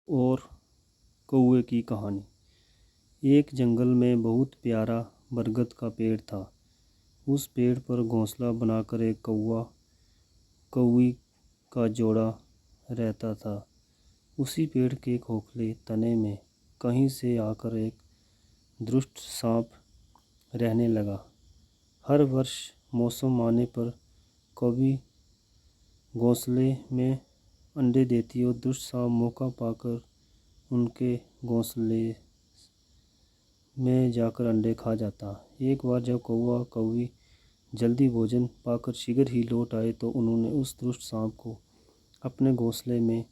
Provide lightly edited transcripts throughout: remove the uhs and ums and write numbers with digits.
और कौवे की कहानी। एक जंगल में बहुत प्यारा बरगद का पेड़ था। उस पेड़ पर घोंसला बनाकर एक कौवा कौवी का जोड़ा रहता था। उसी पेड़ के खोखले तने में कहीं से आकर एक दुष्ट सांप रहने लगा। हर वर्ष मौसम आने पर कौवी घोंसले में अंडे देती और दुष्ट सांप मौका पाकर उनके घोंसले में जाकर अंडे खा जाता। एक बार जब कौवा कौवी जल्दी भोजन पाकर शीघ्र ही लौट आए तो उन्होंने उस दुष्ट सांप को अपने घोंसले में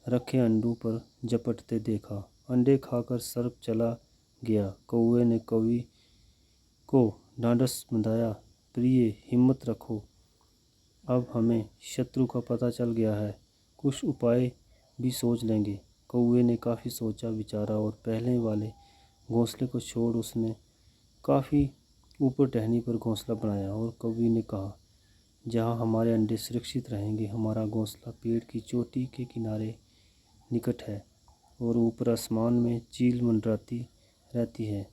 रखे अंडों पर झपटते देखा। अंडे खाकर सर्प चला गया। कौवे ने कौवी को ढांढस बंधाया, प्रिय हिम्मत रखो, अब हमें शत्रु का पता चल गया है, कुछ उपाय भी सोच लेंगे। कौवे ने काफ़ी सोचा विचारा और पहले वाले घोंसले को छोड़ उसने काफ़ी ऊपर टहनी पर घोंसला बनाया। और कौवी ने कहा, जहाँ हमारे अंडे सुरक्षित रहेंगे। हमारा घोंसला पेड़ की चोटी के किनारे निकट है और ऊपर आसमान में चील मंडराती रहती है।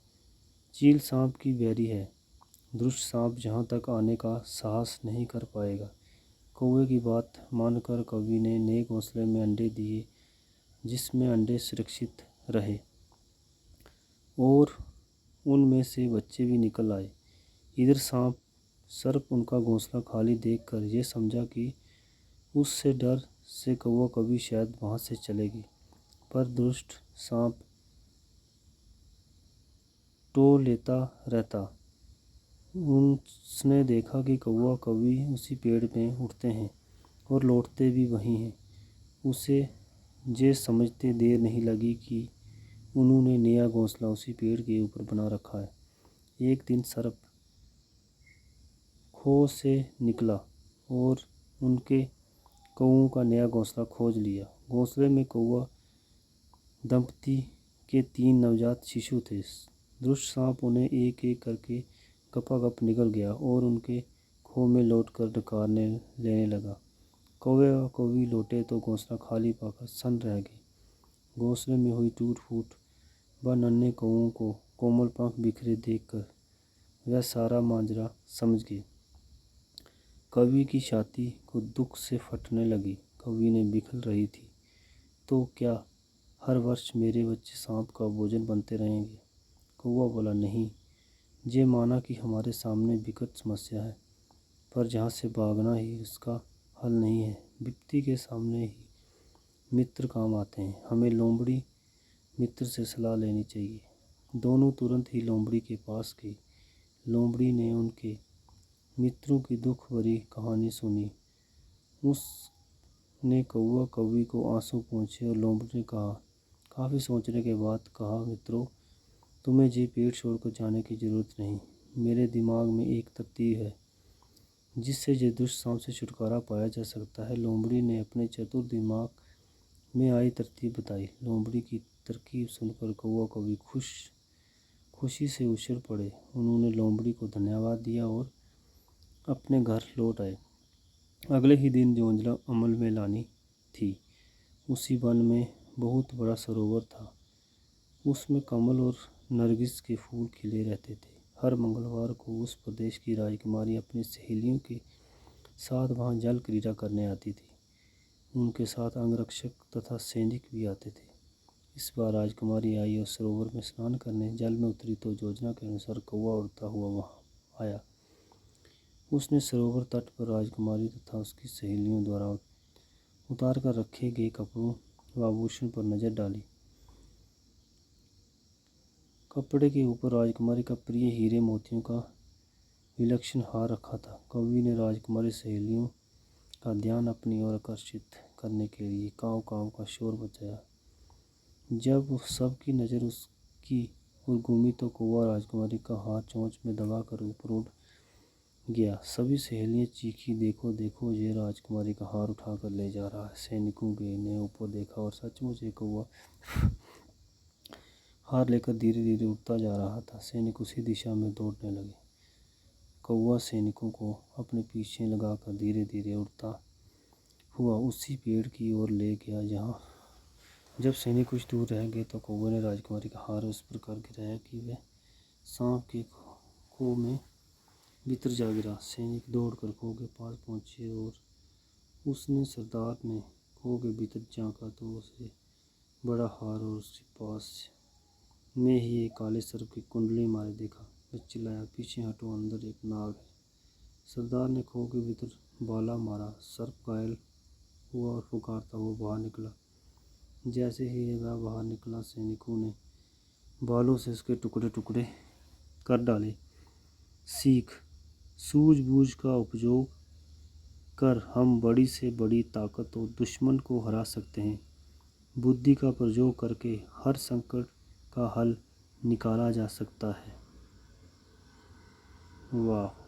चील सांप की बैरी है। दुष्ट सांप जहाँ तक आने का साहस नहीं कर पाएगा। कौवे की बात मानकर कौवी ने नए घोंसले में अंडे दिए, जिसमें अंडे सुरक्षित रहे और उनमें से बच्चे भी निकल आए। इधर सांप सर्प उनका घोंसला खाली देखकर यह समझा कि उससे डर से कौवा कभी शायद वहाँ से चलेगी, पर दुष्ट सांप टो लेता रहता। उसने देखा कि कौवा कौवी उसी पेड़ में उड़ते हैं और लौटते भी वहीं हैं। उसे ये समझते देर नहीं लगी कि उन्होंने नया घोंसला उसी पेड़ के ऊपर बना रखा है। एक दिन सर्प खो से निकला और उनके कौवों का नया घोंसला खोज लिया। घोंसले में कौवा दंपति के 3 नवजात शिशु थे। दुष्ट सांप उन्हें एक एक करके गपागप निकल गया और उनके खो में लौटकर डकारने लेने लगा। कौवे और कौवी लौटे तो घोंसला खाली पाकर सन्न रह गए। घोंसले में हुई टूट फूट व नन्हे कौवों को कोमल पंख बिखरे देखकर वह सारा मांजरा समझ गए। कौवी की छाती को दुख से फटने लगी। कौवी ने बिखर रही थी, तो क्या हर वर्ष मेरे बच्चे सांप का भोजन बनते रहेंगे? कौवा बोला, नहीं, ये माना कि हमारे सामने विकट समस्या है, पर जहाँ से भागना ही उसका हल नहीं है। विपत्ति के सामने ही मित्र काम आते हैं। हमें लोमड़ी मित्र से सलाह लेनी चाहिए। दोनों तुरंत ही लोमड़ी के पास गए। लोमड़ी ने उनके मित्रों की दुख भरी कहानी सुनी। उसने कौवा कौवी को आंसू पहुँचे और लोमड़ी ने कहा, काफ़ी सोचने के बाद कहा, मित्रों, तुम्हें ये पेड़ छोड़कर जाने की ज़रूरत नहीं। मेरे दिमाग में एक तरकीब है जिससे ये दुष्ट सांप से छुटकारा पाया जा सकता है। लोमड़ी ने अपने चतुर दिमाग में आई तरकीब बताई। लोमड़ी की तरकीब सुनकर कौवा कौवी खुशी से उछल पड़े। उन्होंने लोमड़ी को धन्यवाद दिया और अपने घर लौट आए। अगले ही दिन जो योजना अमल में लानी थी, उसी वन में बहुत बड़ा सरोवर था। उसमें कमल और नरगिस के फूल खिले रहते थे। हर मंगलवार को उस प्रदेश की राजकुमारी अपनी सहेलियों के साथ वहाँ जल क्रीड़ा करने आती थी। उनके साथ अंगरक्षक तथा सैनिक भी आते थे। इस बार राजकुमारी आई और सरोवर में स्नान करने जल में उतरी तो योजना के अनुसार कौवा उड़ता हुआ वहाँ आया। उसने सरोवर तट पर राजकुमारी तथा उसकी सहेलियों द्वारा उतार कर रखे गए कपड़ों व आभूषण पर नजर डाली। कपड़े के ऊपर राजकुमारी का प्रिय हीरे मोतियों का विलक्षण हार रखा था। कौवी ने राजकुमारी सहेलियों का ध्यान अपनी ओर आकर्षित करने के लिए काँव काँव का शोर मचाया। जब सबकी नज़र उसकी ओर घूमी तो कौवा राजकुमारी का हाथ चोंच में दबाकर ऊपर उड़ गया। सभी सहेलियां चीखी, देखो देखो, ये राजकुमारी का हार उठाकर ले जा रहा है। सैनिकों ने ऊपर देखा और सचमुच एक कौवा हार लेकर धीरे धीरे उड़ता जा रहा था। सैनिक उसी दिशा में दौड़ने लगे। कौवा सैनिकों को अपने पीछे लगाकर धीरे धीरे उड़ता हुआ उसी पेड़ की ओर ले गया जहाँ जब सैनिक कुछ दूर रह गए तो कौवे ने राजकुमारी का हार उस प्रकार गिराया कि वह सांप के खो में भीतर जा गिरा। सैनिक दौड़कर खो के पास पहुंचे और उसने सरदार ने खो के भीतर झांका तो उसे बड़ा हार और उसके पास में ही एक काले सर्प की कुंडली मारे देखा। वह चिल्लाया, पीछे हटो, अंदर एक नाग है। सरदार ने खो के भीतर भाला मारा। सर्प घायल हुआ और पुकारता हुआ बाहर निकला। जैसे ही वह बाहर निकला, सैनिकों ने बालों से उसके टुकड़े टुकड़े कर डाले। सीख, सूझबूझ का उपयोग कर हम बड़ी से बड़ी ताकत और दुश्मन को हरा सकते हैं। बुद्धि का प्रयोग करके हर संकट का हल निकाला जा सकता है। वाह।